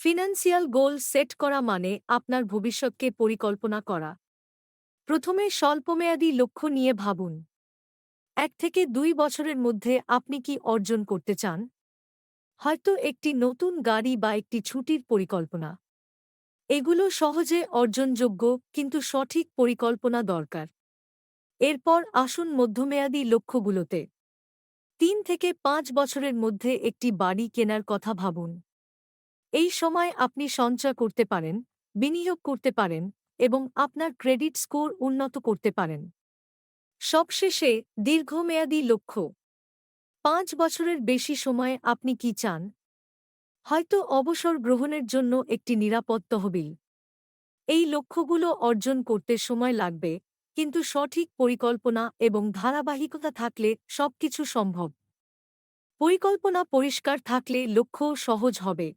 Financial goal set করা মানে আপনার ভবিষ্যৎকে পরিকল্পনা করা। প্রথমে স্বল্পমেয়াদী লক্ষ্য নিয়ে ভাবুন। 1 থেকে 2 বছরের মধ্যে আপনি কি অর্জন করতে চান? হয়তো একটি নতুন গাড়ি বা একটি ছুটির পরিকল্পনা। এগুলো সহজে অর্জনযোগ্য, কিন্তু সঠিক পরিকল্পনা দরকার। এরপর আসুন মধ্যমেয়াদী লক্ষ্যগুলোতে। 3 থেকে 5 বছরের মধ্যে একটি বাড়ি কেনার কথা ভাবুন। এই সময় আপনি সঞ্চয় করতে পারেন, বিনিয়োগ করতে পারেন এবং আপনার ক্রেডিট স্কোর উন্নত করতে পারেন। সবশেষে দীর্ঘমেয়াদী লক্ষ্য। 5 বছরের বেশি সময়ে আপনি কি চান? হয়তো অবসর গ্রহণের জন্য একটি নিরাপদ তহবিল। এই লক্ষ্যগুলো অর্জন করতে সময় লাগবে, কিন্তু সঠিক পরিকল্পনা এবং ধারাবাহিকতা থাকলে সবকিছু সম্ভব। পরিকল্পনা পরিষ্কার থাকলে লক্ষ্যও সহজ হবে।